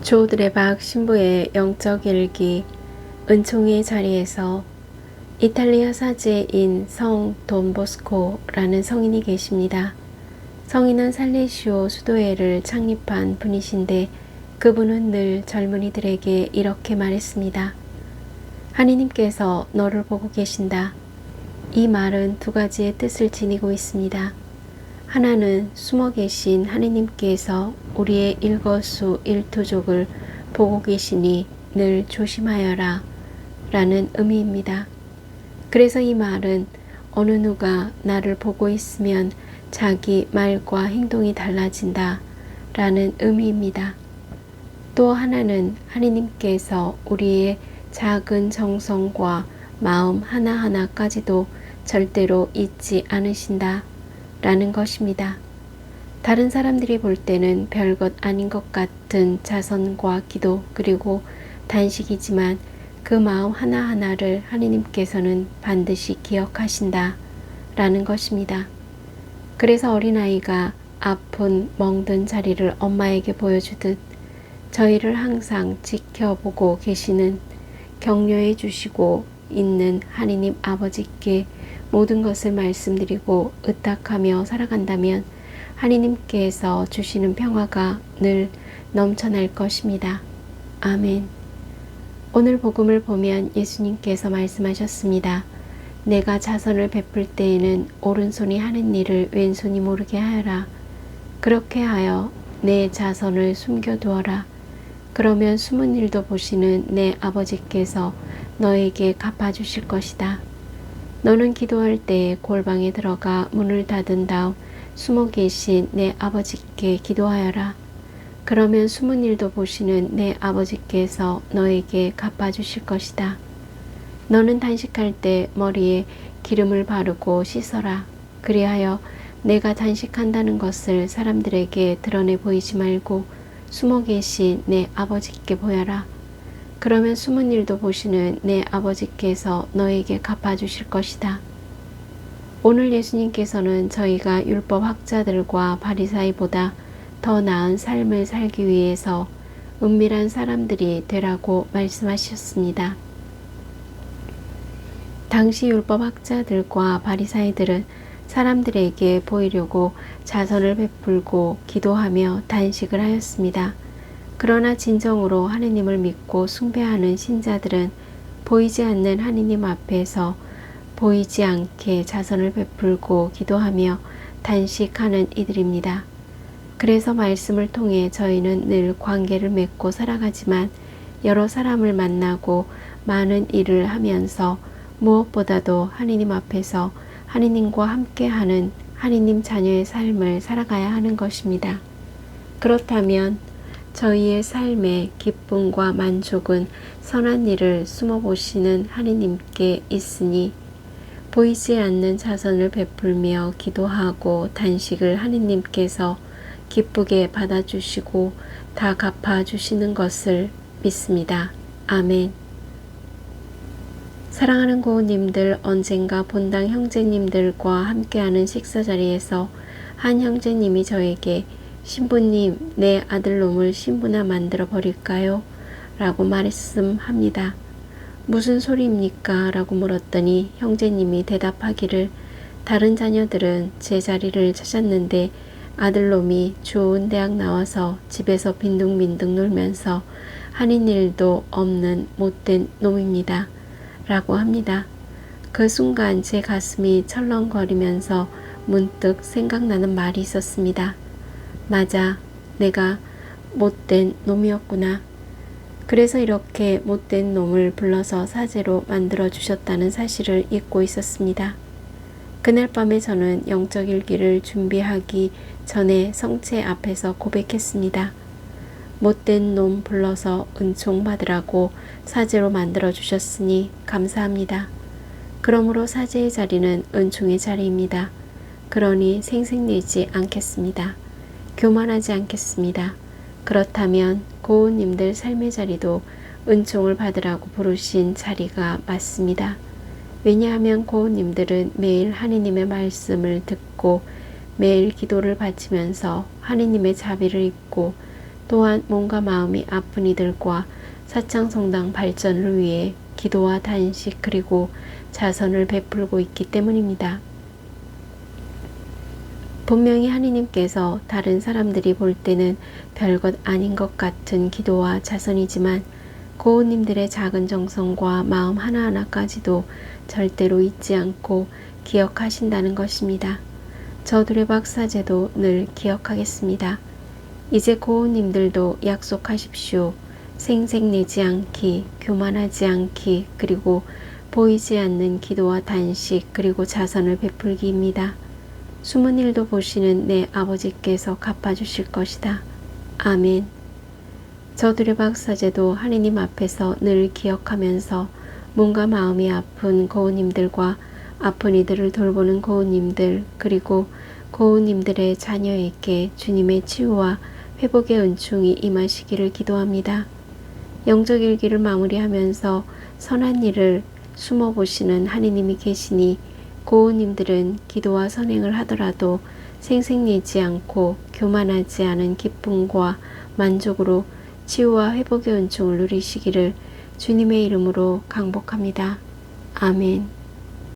조드레박 신부의 영적 일기. 은총의 자리에서 이탈리아 사제인 성 돈보스코라는 성인이 계십니다. 성인은 살레시오 수도회를 창립한 분이신데 그분은 늘 젊은이들에게 이렇게 말했습니다. 하느님께서 너를 보고 계신다. 이 말은 두 가지의 뜻을 지니고 있습니다. 하나는 숨어 계신 하느님께서 우리의 일거수일투족을 보고 계시니 늘 조심하여라 라는 의미입니다. 그래서 이 말은 어느 누가 나를 보고 있으면 자기 말과 행동이 달라진다 라는 의미입니다. 또 하나는 하느님께서 우리의 작은 정성과 마음 하나하나까지도 절대로 잊지 않으신다 라는 것입니다. 다른 사람들이 볼 때는 별것 아닌 것 같은 자선과 기도 그리고 단식이지만 그 마음 하나하나를 하느님께서는 반드시 기억하신다 라는 것입니다. 그래서 어린아이가 아픈 멍든 자리를 엄마에게 보여주듯 저희를 항상 지켜보고 계시는 격려해 주시고 있는 하느님 아버지께 모든 것을 말씀드리고 의탁하며 살아간다면 하느님께서 주시는 평화가 늘 넘쳐날 것입니다. 아멘. 오늘 복음을 보면 예수님께서 말씀하셨습니다. 내가 자선을 베풀 때에는 오른손이 하는 일을 왼손이 모르게 하여라. 그렇게 하여 내 자선을 숨겨두어라. 그러면 숨은 일도 보시는 내 아버지께서 너에게 갚아주실 것이다. 너는 기도할 때 골방에 들어가 문을 닫은 다음 숨어 계신 내 아버지께 기도하여라. 그러면 숨은 일도 보시는 내 아버지께서 너에게 갚아주실 것이다. 너는 단식할 때 머리에 기름을 바르고 씻어라. 그리하여 내가 단식한다는 것을 사람들에게 드러내 보이지 말고 숨어 계신 내 아버지께 보여라. 그러면 숨은 일도 보시는 내 아버지께서 너에게 갚아주실 것이다. 오늘 예수님께서는 저희가 율법 학자들과 바리사이보다 더 나은 삶을 살기 위해서 은밀한 사람들이 되라고 말씀하셨습니다. 당시 율법 학자들과 바리사이들은 사람들에게 보이려고 자선을 베풀고 기도하며 단식을 하였습니다. 그러나 진정으로 하느님을 믿고 숭배하는 신자들은 보이지 않는 하느님 앞에서 보이지 않게 자선을 베풀고 기도하며 단식하는 이들입니다. 그래서 말씀을 통해 저희는 늘 관계를 맺고 살아가지만 여러 사람을 만나고 많은 일을 하면서 무엇보다도 하느님 앞에서 하느님과 함께하는 하느님 자녀의 삶을 살아가야 하는 것입니다. 그렇다면 저희의 삶의 기쁨과 만족은 선한 일을 숨어보시는 하느님께 있으니 보이지 않는 자선을 베풀며 기도하고 단식을 하느님께서 기쁘게 받아주시고 다 갚아주시는 것을 믿습니다. 아멘. 사랑하는 고우님들, 언젠가 본당 형제님들과 함께하는 식사 자리에서 한 형제님이 저에게 신부님, 내 아들놈을 신부나 만들어 버릴까요? 라고 말씀합니다. 무슨 소리입니까? 라고 물었더니 형제님이 대답하기를 다른 자녀들은 제 자리를 찾았는데 아들놈이 좋은 대학 나와서 집에서 빈둥빈둥 놀면서 하는 일도 없는 못된 놈입니다. 라고 합니다. 그 순간 제 가슴이 철렁거리면서 문득 생각나는 말이 있었습니다. 맞아, 내가 못된 놈이었구나. 그래서 이렇게 못된 놈을 불러서 사제로 만들어 주셨다는 사실을 잊고 있었습니다. 그날 밤에 저는 영적 일기를 준비하기 전에 성체 앞에서 고백했습니다. 못된 놈 불러서 은총 받으라고 사제로 만들어 주셨으니 감사합니다. 그러므로 사제의 자리는 은총의 자리입니다. 그러니 생색내지 않겠습니다. 교만하지 않겠습니다. 그렇다면 고우님들 삶의 자리도 은총을 받으라고 부르신 자리가 맞습니다. 왜냐하면 고우님들은 매일 하느님의 말씀을 듣고 매일 기도를 바치면서 하느님의 자비를 입고 또한 몸과 마음이 아픈 이들과 사창성당 발전을 위해 기도와 단식 그리고 자선을 베풀고 있기 때문입니다. 분명히 하느님께서 다른 사람들이 볼 때는 별것 아닌 것 같은 기도와 자선이지만 고운님들의 작은 정성과 마음 하나하나까지도 절대로 잊지 않고 기억하신다는 것입니다. 저들의 박사제도 늘 기억하겠습니다. 이제 고운님들도 약속하십시오. 생색내지 않기, 교만하지 않기, 그리고 보이지 않는 기도와 단식, 그리고 자선을 베풀기입니다. 숨은 일도 보시는 내 아버지께서 갚아주실 것이다. 아멘. 저들의 박사제도 하느님 앞에서 늘 기억하면서 몸과 마음이 아픈 고운님들과 아픈 이들을 돌보는 고운님들 그리고 고운님들의 자녀에게 주님의 치유와 회복의 은총이 임하시기를 기도합니다. 영적 일기를 마무리하면서 선한 일을 숨어보시는 하느님이 계시니 고운님들은 기도와 선행을 하더라도 생색내지 않고 교만하지 않은 기쁨과 만족으로 치유와 회복의 은총을 누리시기를 주님의 이름으로 강복합니다. 아멘.